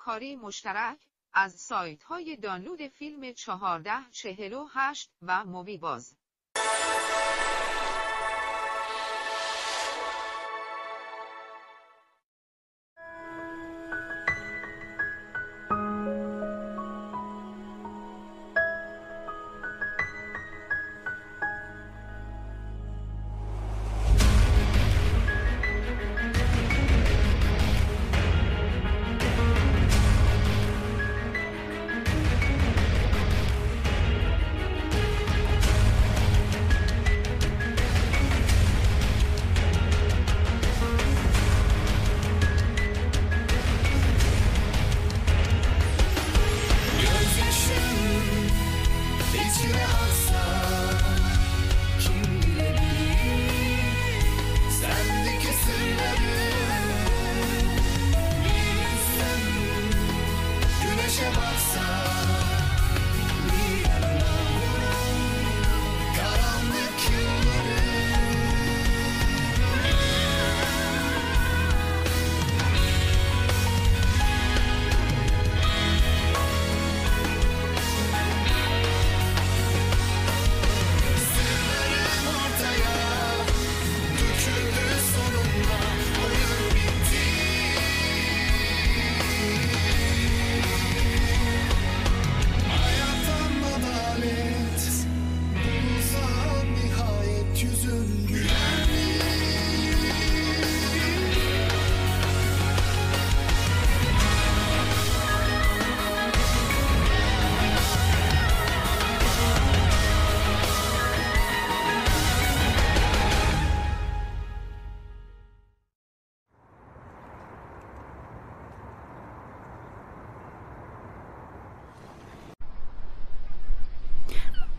کاری مشترک از سایت‌های دانلود فیلم 1448 و مووی باز.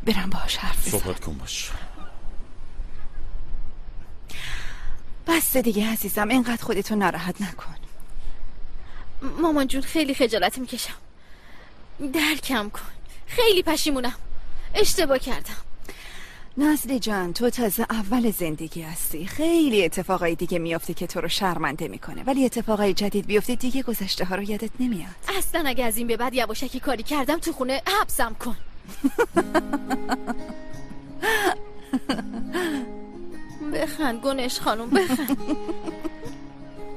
برم باهاش حرف بزنم. صحبت کن باش. بس دیگه عزیزم، اینقدر خودتو ناراحت نکن. مامان جون خیلی خجالت میکشم، درکم کن، خیلی پشیمونم، اشتباه کردم. نازلی جان، تو تازه اول زندگی هستی، خیلی اتفاقای دیگه میافته که تو رو شرمنده میکنه، ولی اتفاقای جدید بیفته دیگه گذشته ها رو یادت نمیاد. اصلا اگه از این به بعد یواشکی کاری کردم تو خونه حبسم کن. بخند گنش خانم، بخند.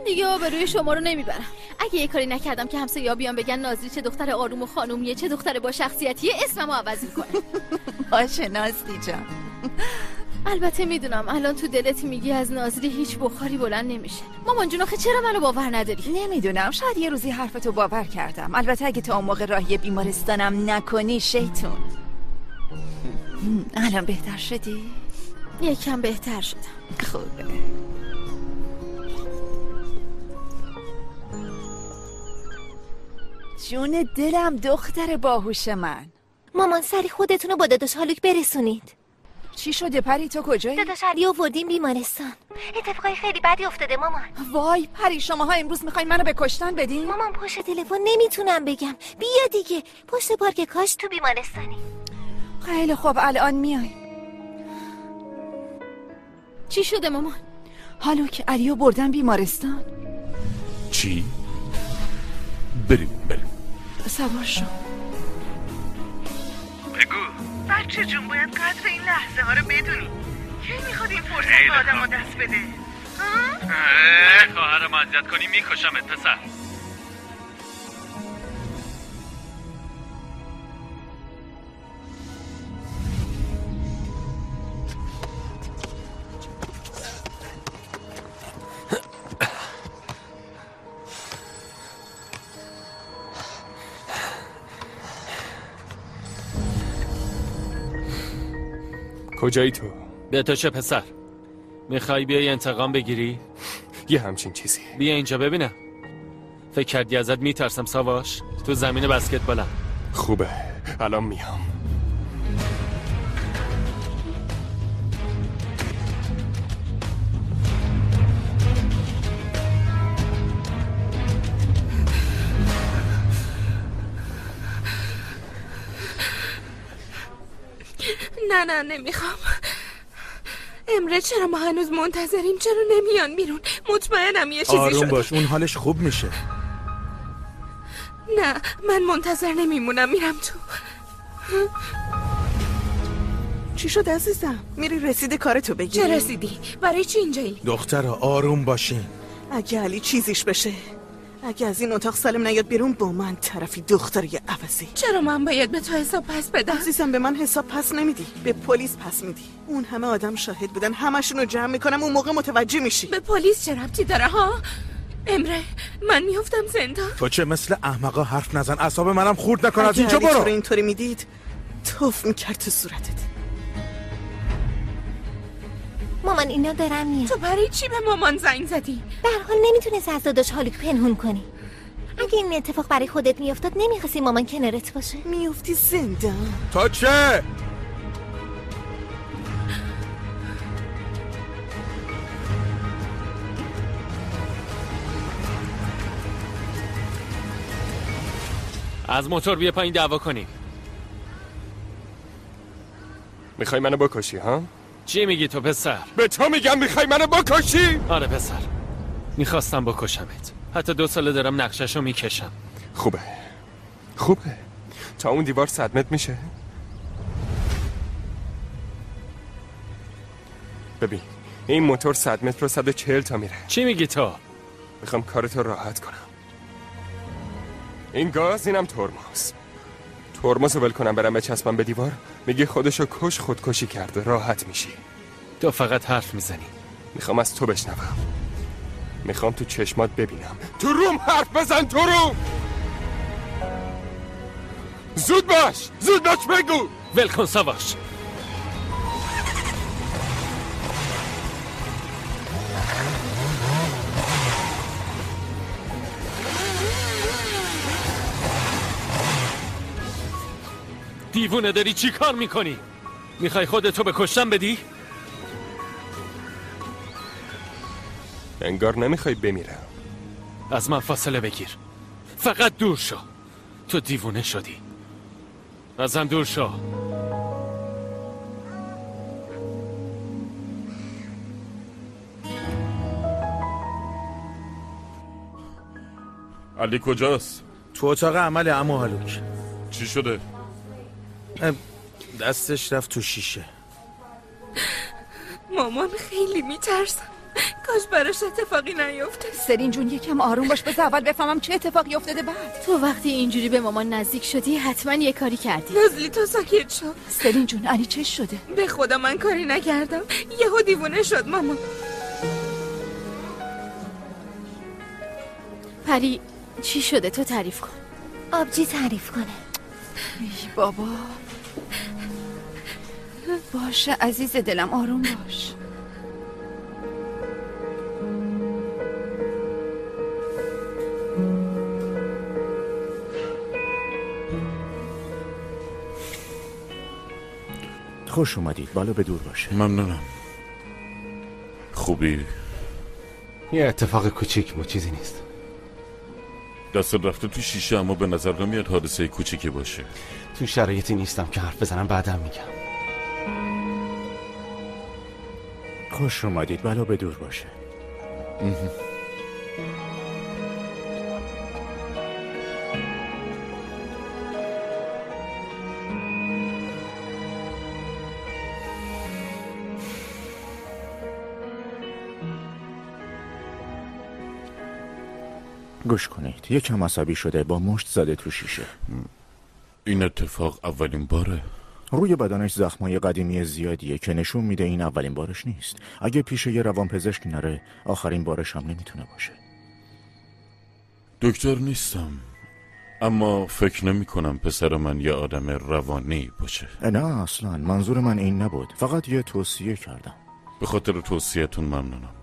دیگه آبروی شما رو نمیبرم. اگه یه کاری نکردم که همسایه‌ها بیان بگن نازلی چه دختر آروم و خانومیه، چه دختر با شخصیتیه، اسممو عوض میکنه. باشه نازلی جان. البته میدونم الان تو دلت میگی از نازلی هیچ بخاری بلند نمیشه. مامان جون آخه چرا منو باور نداری؟ نمیدونم، شاید یه روزی حرفتو باور کردم. البته اگه تا اون موقع راهی بیمارستانم نکنی شیطون. الان بهتر شدی؟ یکم بهتر شدم. خوبه. جون دلم دختر باهوش من. مامان سری خودتونو با داداش هالوک برسونید. چی شده پری، تو کجایی؟ داداش علی آوردیم بیمارستان. اتفاقای خیلی بدی افتاده مامان. وای پری، شماها امروز میخواین منو به کشتن بدین؟ مامان پشت تلفن نمیتونم بگم. بیا دیگه، پشت پارک کاش تو بیمارستانی. خیلی خوب الان میای. چی شده مامان؟ هالوک علیو بردن بیمارستان. چی؟ بریم. سوار شو. بگو بچه جون، باید قدر این لحظه ها رو بدونی. کی میخواد این فرصت به آدم رو دست بده؟ خواهرم اذیت کنی میکشمت پسر. کجایی تو؟ به تو چه پسر؟ میخوای بیای انتقام بگیری؟ یه همچین چیزی. بیا اینجا ببینم. فکر کردی ازت میترسم ساواش؟ تو زمین بسکتبالم. خوبه الان میام. نه نمیخوام. امره چرا ما هنوز منتظریم؟ چرا نمیان بیرون؟ مطمئنم یه چیزی شده. آروم باش، اون حالش خوب میشه. نه من منتظر نمیمونم، میرم تو. چی شد عزیزم؟ میری رسید کارتو بگیری؟ چه رسیدی؟ برای چی اینجایی؟ دخترها آروم باشین. اگه علی چیزیش بشه، اگه از این اتاق سالم نیاد بیرون، با من طرفی دختری عوضی. چرا من باید به تو حساب پس بدم؟ عزیزم به من حساب پس نمیدی، به پلیس پس میدی. اون همه آدم شاهد بودن، همشونو جمع میکنم، اون موقع متوجه میشی. به پلیس چه ربطی داره ها؟ امره من میافتم زندان. تو چه مثل احمقا حرف نزن، اعصاب منم خورد نکن. از اینجا برو. اگه اینطوری میدید توف میکرد تو صورتت. مامان اینا دارم میاد. تو برای چی به مامان زنگ زدی؟ به هر حال نمیتونست از داداش هالوک پنهون کنی. اگه این اتفاق برای خودت میافتاد نمیخواستی مامان کنارت باشه. میافتی زندان. تو چه؟ از موتور بیا پایین دعوا کنیم. میخوای منو بکشی ها؟ چی میگی تو پسر؟ به تو میگم میخوای منو بکشی؟ آره پسر، میخواستم بکشمت. حتی 2 ساله دارم نقششو میکشم. خوبه تا اون دیوار صدمت میشه. ببین این موتور 100 متر رو 140 تا میره. چی میگی تو؟ میخوام کارتو راحت کنم. این گاز، اینم ترمز رو ول کنم برم بچسبم به دیوار، میگی خودشو کش، خودکشی کرده، راحت میشی. تو فقط حرف میزنی. میخوام از تو بشنوم، میخوام تو چشمات ببینم. تو روم حرف بزن، تو روم. زود باش بگو. ول کن ساواش. دیوونه داری چی کار میکنی؟ میخوای خودتو به کشتن بدی؟ انگار نمیخوای بمیرم. از من فاصله بگیر، فقط دور شو. تو دیوونه شدی، ازم دور شو. علی کجاست؟ تو اتاق عمل عمو هالوک. چی شده؟ دستش رفت تو شیشه. مامان خیلی میترسم، کاش براش اتفاقی نیفته. سلین جون یکم آروم باش، بذار اول بفهمم چه اتفاقی افتاده. بعد تو وقتی اینجوری به مامان نزدیک شدی حتما یه کاری کردی. نازلی تو ساکت شو. سلین جون علی چه شده؟ به خدا من کاری نکردم، یهو دیوونه شد مامان. پری چی شده؟ تو تعریف کن. آبجی تعریف کنه. ای بابا باشه عزیز دلم، آروم باش. خوش اومدید، بالا به دور باشه. ممنونم. خوبی؟ یه اتفاق کوچیک بود، چیزی نیست. دست رفته تو شیشه، اما به نظر نمیاد حادثه کوچیکی باشه. تو شرایطی نیستم که حرف بزنم، بعدم میگم. خوش اومدید، بالا به دور باشه. گوش کنید، یکم عصبی شده، با مشت زده تو شیشه. این اتفاق اولین باره؟ روی بدنش زخمای قدیمی زیادیه که نشون میده این اولین بارش نیست. اگه پیش یه روانپزشک نره، آخرین بارش هم نمیتونه باشه. دکتر نیستم، اما فکر نمی کنم پسر من یه آدم روانی باشه. نه اصلا، منظور من این نبود، فقط یه توصیه کردم. به خاطر توصیه‌تون ممنونم،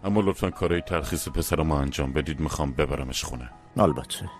اما لطفا کارهای ترخیص پسرمو انجام بدید، میخوام ببرمش خونه. البته.